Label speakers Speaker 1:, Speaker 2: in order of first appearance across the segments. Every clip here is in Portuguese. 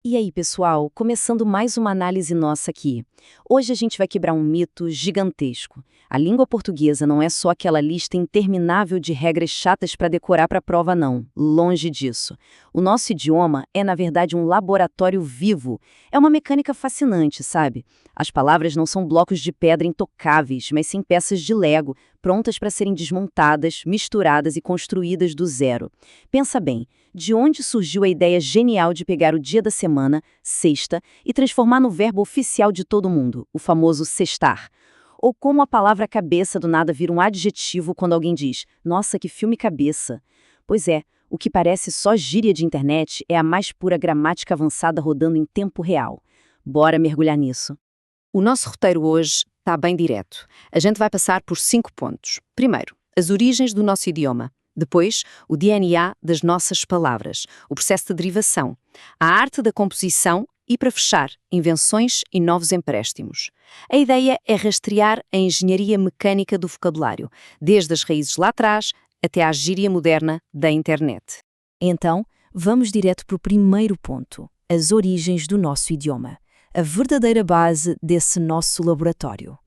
Speaker 1: E aí, pessoal, começando mais uma análise nossa aqui. Hoje a gente vai quebrar um mito gigantesco. A língua portuguesa não é só aquela lista interminável de regras chatas para decorar para a prova, não. Longe disso. O nosso idioma é, na verdade, um laboratório vivo. É uma mecânica fascinante, sabe? As palavras não são blocos de pedra intocáveis, mas sim peças de Lego, prontas para serem desmontadas, misturadas e construídas do zero. Pensa bem. De onde surgiu a ideia genial de pegar o dia da semana, sexta, e transformar no verbo oficial de todo mundo, o famoso sextar? Ou como a palavra cabeça do nada vira um adjetivo quando alguém diz, nossa, que filme cabeça. Pois é, o que parece só gíria de internet é a mais pura gramática avançada rodando em tempo real. Bora mergulhar nisso.
Speaker 2: O nosso roteiro hoje está bem direto. A gente vai passar por 5 pontos. Primeiro, as origens do nosso idioma. Depois, o DNA das nossas palavras, o processo de derivação, a arte da composição e, para fechar, invenções e novos empréstimos. A ideia é rastrear a engenharia mecânica do vocabulário, desde as raízes lá atrás até à gíria moderna da internet.
Speaker 3: Então, vamos direto para o primeiro ponto, as origens do nosso idioma, a verdadeira base desse nosso laboratório.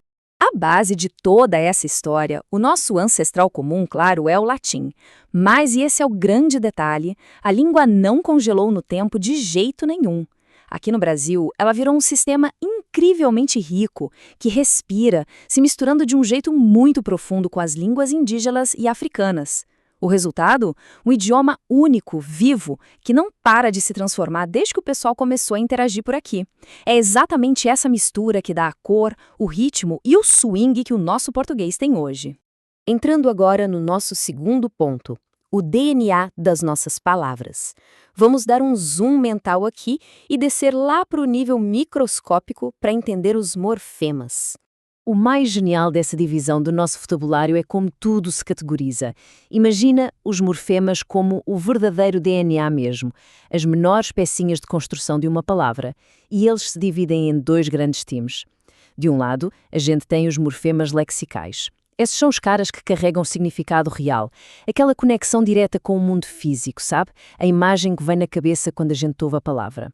Speaker 4: A base de toda essa história, o nosso ancestral comum, claro, é o latim. Mas, e esse é o grande detalhe, a língua não congelou no tempo de jeito nenhum. Aqui no Brasil, ela virou um sistema incrivelmente rico, que respira, se misturando de um jeito muito profundo com as línguas indígenas e africanas. O resultado? Um idioma único, vivo, que não para de se transformar desde que o pessoal começou a interagir por aqui. É exatamente essa mistura que dá a cor, o ritmo e o swing que o nosso português tem hoje.
Speaker 3: Entrando agora no nosso segundo ponto, o DNA das nossas palavras. Vamos dar um zoom mental aqui e descer lá para o nível microscópico para entender os morfemas. O mais genial dessa divisão do nosso vocabulário é como tudo se categoriza. Imagina os morfemas como o verdadeiro DNA mesmo, as menores pecinhas de construção de uma palavra, e eles se dividem em 2 grandes times. De um lado, a gente tem os morfemas lexicais. Esses são os caras que carregam significado real, aquela conexão direta com o mundo físico, sabe? A imagem que vem na cabeça quando a gente ouve a palavra.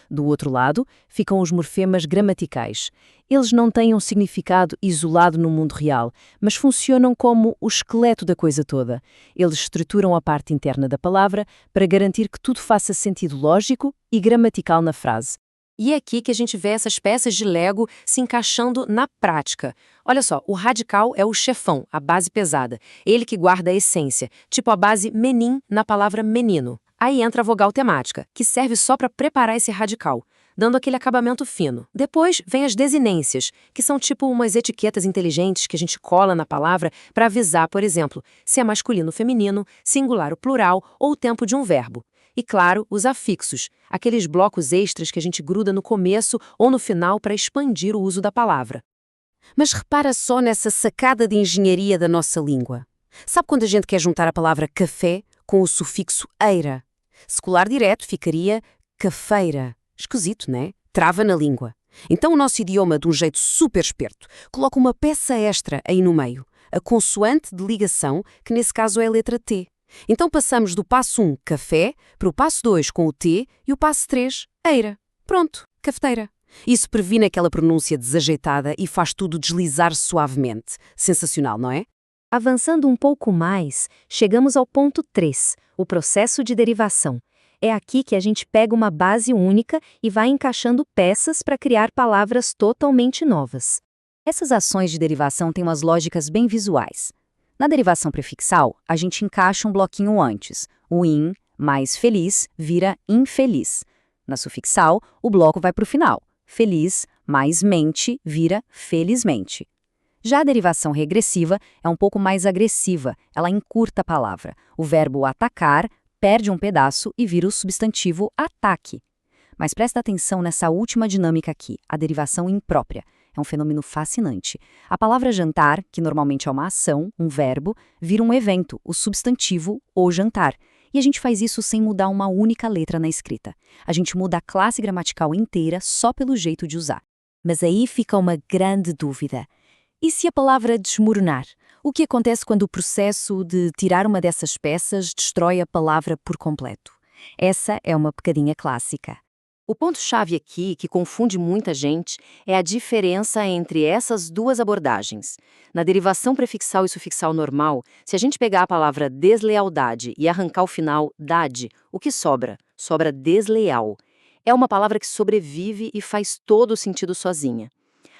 Speaker 3: Do outro lado, ficam os morfemas gramaticais. Eles não têm um significado isolado no mundo real, mas funcionam como o esqueleto da coisa toda. Eles estruturam a parte interna da palavra para garantir que tudo faça sentido lógico e gramatical na frase.
Speaker 2: E é aqui que a gente vê essas peças de Lego se encaixando na prática. Olha só, o radical é o chefão, a base pesada. Ele que guarda a essência, tipo a base menim na palavra menino. Aí entra a vogal temática, que serve só para preparar esse radical, dando aquele acabamento fino. Depois vem as desinências, que são tipo umas etiquetas inteligentes que a gente cola na palavra para avisar, por exemplo, se é masculino ou feminino, singular ou plural ou o tempo de um verbo. E claro, os afixos, aqueles blocos extras que a gente gruda no começo ou no final para expandir o uso da palavra.
Speaker 3: Mas repara só nessa sacada de engenharia da nossa língua. Sabe quando a gente quer juntar a palavra café com o sufixo eira? Se colar direto, ficaria cafeira. Esquisito, né? Trava na língua. Então o nosso idioma, de um jeito super esperto, coloca uma peça extra aí no meio, a consoante de ligação, que nesse caso é a letra T. Então passamos do passo 1, café, para o passo 2 com o T e o passo 3, eira. Pronto, cafeteira. Isso previne aquela pronúncia desajeitada e faz tudo deslizar suavemente. Sensacional, não é?
Speaker 4: Avançando um pouco mais, chegamos ao ponto 3, o processo de derivação. É aqui que a gente pega uma base única e vai encaixando peças para criar palavras totalmente novas. Essas ações de derivação têm umas lógicas bem visuais. Na derivação prefixal, a gente encaixa um bloquinho antes. O in mais feliz vira infeliz. Na sufixal, o bloco vai para o final. Feliz mais mente vira felizmente. Já a derivação regressiva é um pouco mais agressiva, ela encurta a palavra. O verbo atacar perde um pedaço e vira o substantivo ataque. Mas presta atenção nessa última dinâmica aqui, a derivação imprópria. É um fenômeno fascinante. A palavra jantar, que normalmente é uma ação, um verbo, vira um evento, o substantivo ou jantar. E a gente faz isso sem mudar uma única letra na escrita. A gente muda a classe gramatical inteira só pelo jeito de usar.
Speaker 3: Mas aí fica uma grande dúvida. E se a palavra desmoronar? O que acontece quando o processo de tirar uma dessas peças destrói a palavra por completo? Essa é uma pecadinha clássica.
Speaker 2: O ponto-chave aqui, que confunde muita gente, é a diferença entre essas duas abordagens. Na derivação prefixal e sufixal normal, se a gente pegar a palavra deslealdade e arrancar o final dade, o que sobra? Sobra desleal. É uma palavra que sobrevive e faz todo o sentido sozinha.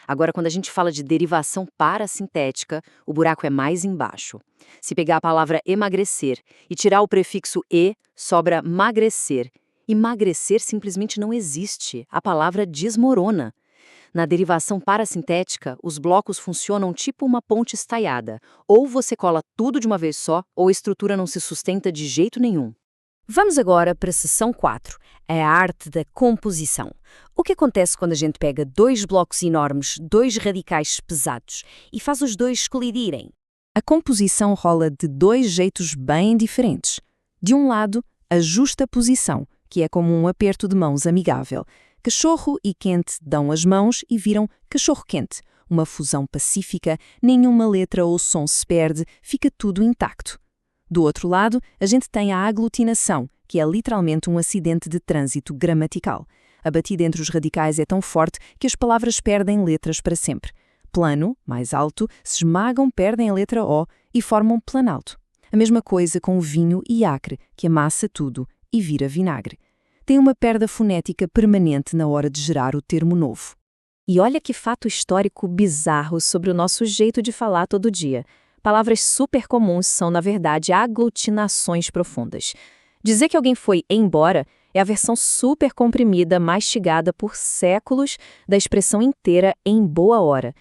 Speaker 2: Agora, quando a gente fala de derivação parasintética, o buraco é mais embaixo. Se pegar a palavra emagrecer e tirar o prefixo e, sobra magrecer. E magrecer simplesmente não existe, a palavra desmorona. Na derivação parasintética, os blocos funcionam tipo uma ponte estaiada. Ou você cola tudo de uma vez só, ou a estrutura não se sustenta de jeito nenhum.
Speaker 3: Vamos agora para a seção 4, a arte da composição. O que acontece quando a gente pega dois blocos enormes, dois radicais pesados, e faz os dois colidirem?
Speaker 5: A composição rola de dois jeitos bem diferentes. De um lado, a justaposição, que é como um aperto de mãos amigável. Cachorro e quente dão as mãos e viram cachorro-quente. Uma fusão pacífica, nenhuma letra ou som se perde, fica tudo intacto. Do outro lado, a gente tem a aglutinação, que é literalmente um acidente de trânsito gramatical. A batida entre os radicais é tão forte que as palavras perdem letras para sempre. Plano, mais alto, se esmagam, perdem a letra O e formam planalto. A mesma coisa com o vinho e acre, que amassa tudo e vira vinagre. Tem uma perda fonética permanente na hora de gerar o termo novo.
Speaker 4: E olha que fato histórico bizarro sobre o nosso jeito de falar todo dia. Palavras super comuns são, na verdade, aglutinações profundas. Dizer que alguém foi embora é a versão super comprimida, mastigada por séculos da expressão inteira em boa hora.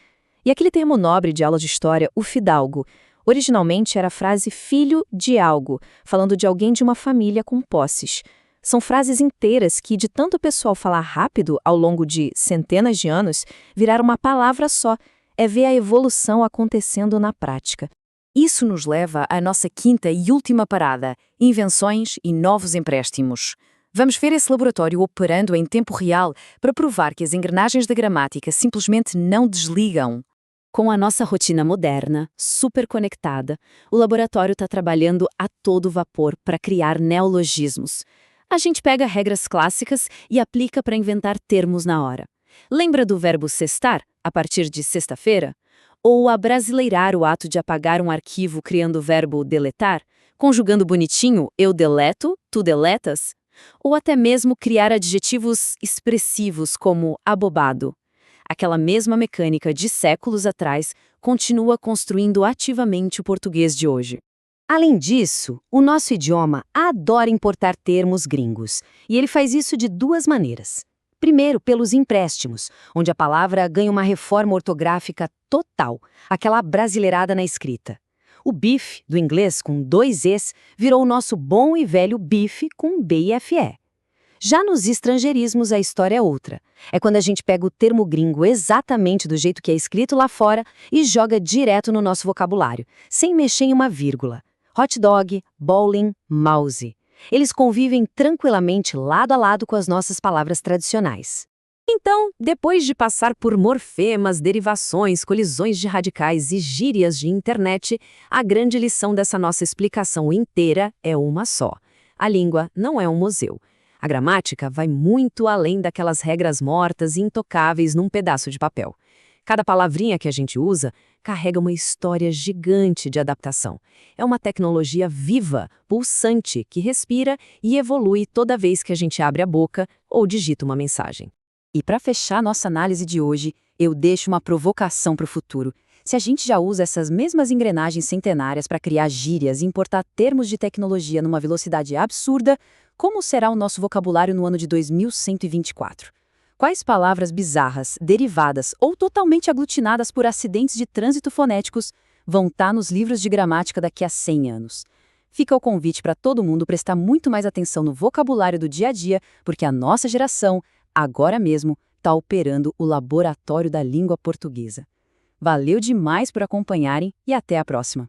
Speaker 4: E aquele termo nobre de aula de história, o fidalgo, originalmente era a frase filho de algo, falando de alguém de uma família com posses. São frases inteiras que, de tanto o pessoal falar rápido ao longo de centenas de anos, viraram uma palavra só. É ver a evolução acontecendo na prática. Isso nos leva à nossa quinta e última parada, invenções e novos empréstimos. Vamos ver esse laboratório operando em tempo real para provar que as engrenagens da gramática simplesmente não desligam.
Speaker 1: Com a nossa rotina moderna, super conectada, o laboratório está trabalhando a todo vapor para criar neologismos. A gente pega regras clássicas e aplica para inventar termos na hora. Lembra do verbo sextar, a partir de sexta-feira? Ou abrasileirar o ato de apagar um arquivo criando o verbo deletar, conjugando bonitinho eu deleto, tu deletas? Ou até mesmo criar adjetivos expressivos como abobado. Aquela mesma mecânica de séculos atrás continua construindo ativamente o português de hoje. Além disso, o nosso idioma adora importar termos gringos, e ele faz isso de duas maneiras. Primeiro, pelos empréstimos, onde a palavra ganha uma reforma ortográfica total, aquela brasileirada na escrita. O bife, do inglês com 2 Es, virou o nosso bom e velho bife com B-I-F-E. Já nos estrangeirismos, a história é outra. É quando a gente pega o termo gringo exatamente do jeito que é escrito lá fora e joga direto no nosso vocabulário, sem mexer em uma vírgula. Hot dog, bowling, mouse. Eles convivem tranquilamente lado a lado com as nossas palavras tradicionais. Então, depois de passar por morfemas, derivações, colisões de radicais e gírias de internet, a grande lição dessa nossa explicação inteira é uma só. A língua não é um museu. A gramática vai muito além daquelas regras mortas e intocáveis num pedaço de papel. Cada palavrinha que a gente usa carrega uma história gigante de adaptação. É uma tecnologia viva, pulsante, que respira e evolui toda vez que a gente abre a boca ou digita uma mensagem. E para fechar nossa análise de hoje, eu deixo uma provocação para o futuro. Se a gente já usa essas mesmas engrenagens centenárias para criar gírias e importar termos de tecnologia numa velocidade absurda, como será o nosso vocabulário no ano de 2124? Quais palavras bizarras, derivadas ou totalmente aglutinadas por acidentes de trânsito fonéticos vão estar nos livros de gramática daqui a 100 anos? Fica o convite para todo mundo prestar muito mais atenção no vocabulário do dia a dia, porque a nossa geração, agora mesmo, está operando o laboratório da língua portuguesa. Valeu demais por acompanharem e até a próxima!